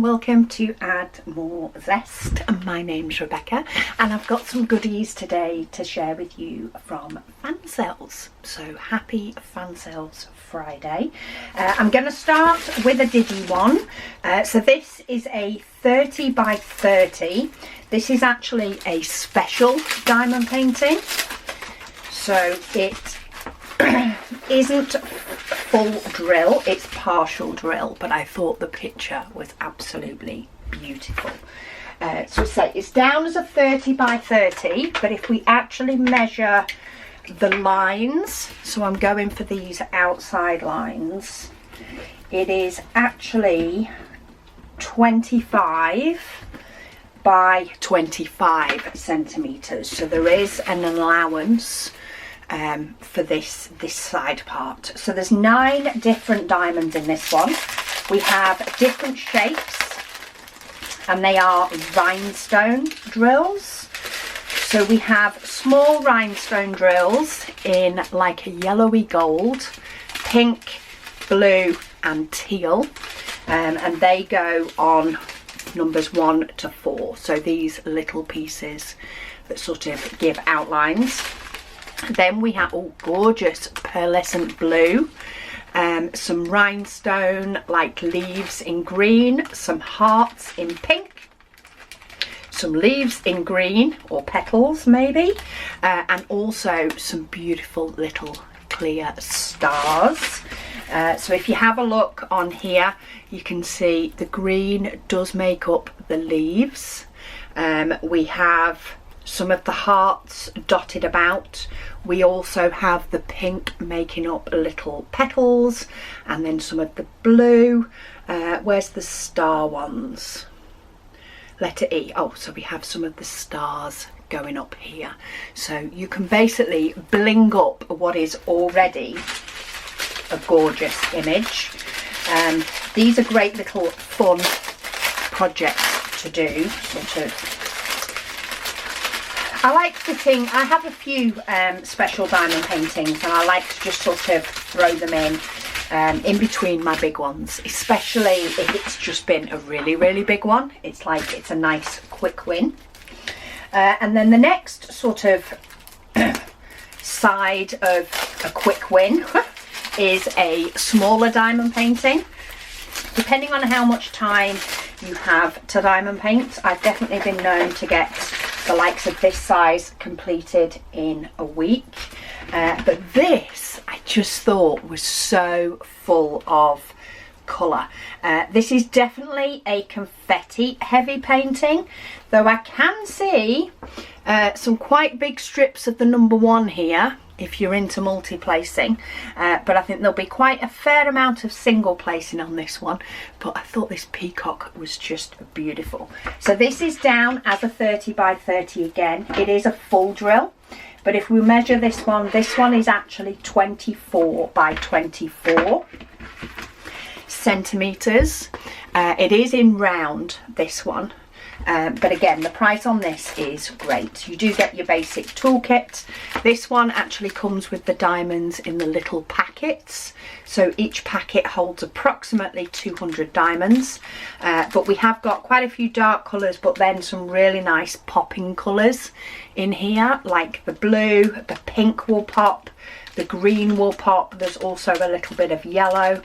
and welcome to Add More Zest. My name's Rebecca and I've got some goodies today to share with you from Fansells. So happy Fansells Friday. I'm going to start with a digi one. So this is a 30 by 30. This is actually a special diamond painting. So it isn't full drill, it's partial drill, but I thought the picture was absolutely beautiful. So it's down as a 30 by 30, but if we actually measure the lines, so I'm going for these outside lines, it is actually 25 by 25 centimeters. So there is an allowance for this side part. So there's 9 different diamonds in this one. We have different shapes and they are rhinestone drills. So we have small rhinestone drills in like a yellowy gold, pink, blue and teal, and they go on numbers 1 to 4. So these little pieces that sort of give outlines. Then we have gorgeous pearlescent blue, some rhinestone like leaves in green, some hearts in pink, some leaves in green or petals maybe, and also some beautiful little clear stars. So if you have a look on here, you can see the green does make up the leaves. We have some of the hearts dotted about. We also have the pink making up little petals, and then some of the blue. Where's the star ones? Letter E. Oh, so we have some of the stars going up here. So you can basically bling up what is already a gorgeous image. These are great little fun projects to do, sort of. I like fitting, I have a few special diamond paintings and I like to just sort of throw them in between my big ones, especially if it's just been a really big one. It's like it's a nice quick win. And then the next sort of side of a quick win is a smaller diamond painting. Depending on how much time you have to diamond paint, I've definitely been known to get the likes of this size completed in a week. But this, I just thought was so full of colour. This is definitely a confetti heavy painting, though I can see some quite big strips of the number 1 here if you're into multi-placing, but I think there'll be quite a fair amount of single placing on this one. But I thought this peacock was just beautiful. So this is down as a 30 by 30 again. It is a full drill, but if we measure this one is actually 24 by 24 centimeters. It is in round, this one. But again, the price on this is great. You do get your basic toolkit. This one actually comes with the diamonds in the little packets. So each packet holds approximately 200 diamonds. But we have got quite a few dark colours, but then some really nice popping colours in here, like the blue, the pink will pop, the green will pop. There's also a little bit of yellow.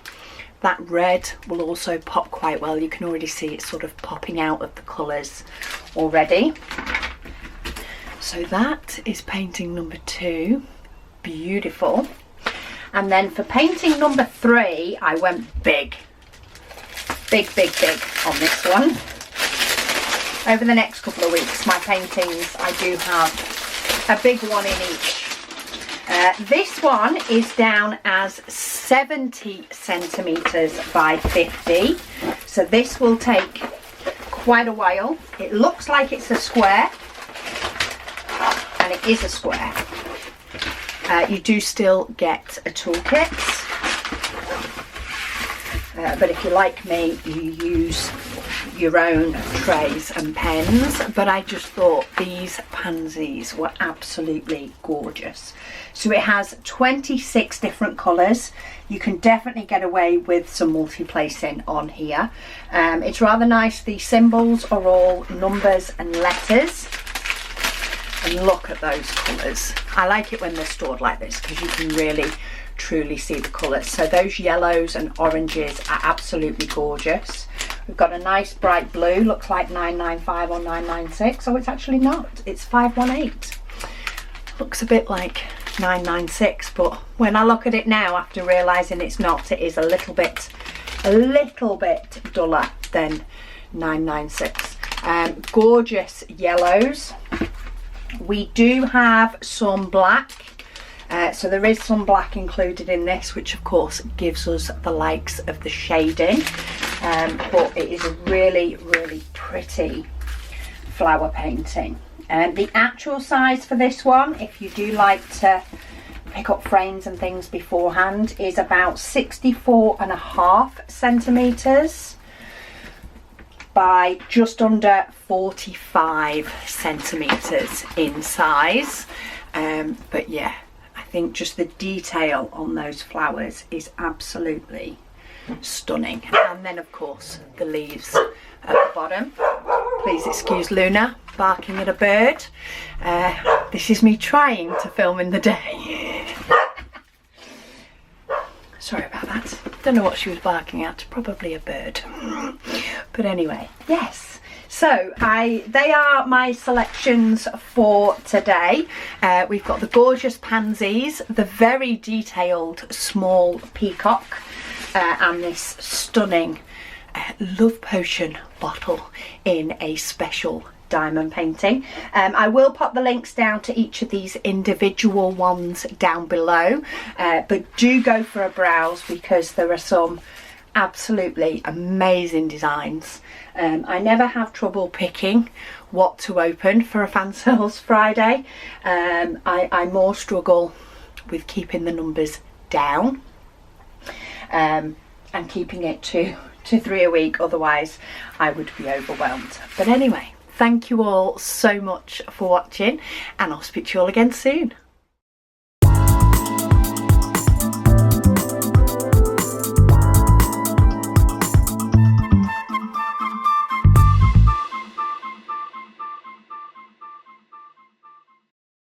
That red will also pop quite well. You can already see it sort of popping out of the colours already. So that is painting number 2. Beautiful. And then for painting number 3, I went big on this one. Over the next couple of weeks, my paintings, I do have a big one in each. This one is down as 70 centimeters by 50. So this will take quite a while. It looks like it's a square, and it is a square. You do still get a toolkit, but if you're like me, you use your own trays and pens, but I just thought these pansies were absolutely gorgeous. So it has 26 different colours. You can definitely get away with some multi-placing on here. It's rather nice. The symbols are all numbers and letters. And look at those colours. I like it when they're stored like this because you can really truly see the colours. So those yellows and oranges are absolutely gorgeous. We've got a nice bright blue, looks like 995 or 996. Oh, it's actually not, it's 518. Looks a bit like 996, but when I look at it now after realising it's not, it is a little bit duller than 996. Gorgeous yellows. We do have some black. So there is some black included in this, which of course gives us the likes of the shading, but it is a really pretty flower painting. The actual size for this one, if you do like to pick up frames and things beforehand, is about 64.5 centimetres by just under 45 centimetres in size. But yeah, I think just the detail on those flowers is absolutely stunning. And then of course the leaves at the bottom. Please excuse Luna barking at a bird. This is me trying to film in the day. Sorry about that. Don't know what she was barking at. Probably a bird. But anyway, yes. So they are my selections for today. We've got the gorgeous pansies, the very detailed small peacock, and this stunning love potion bottle in a special diamond painting. I will pop the links down to each of these individual ones down below, but do go for a browse because there are some absolutely amazing designs. I never have trouble picking what to open for a Fansells Friday. I more struggle with keeping the numbers down and keeping it to 3 a week, otherwise I would be overwhelmed. But anyway, thank you all so much for watching, and I'll speak to you all again soon.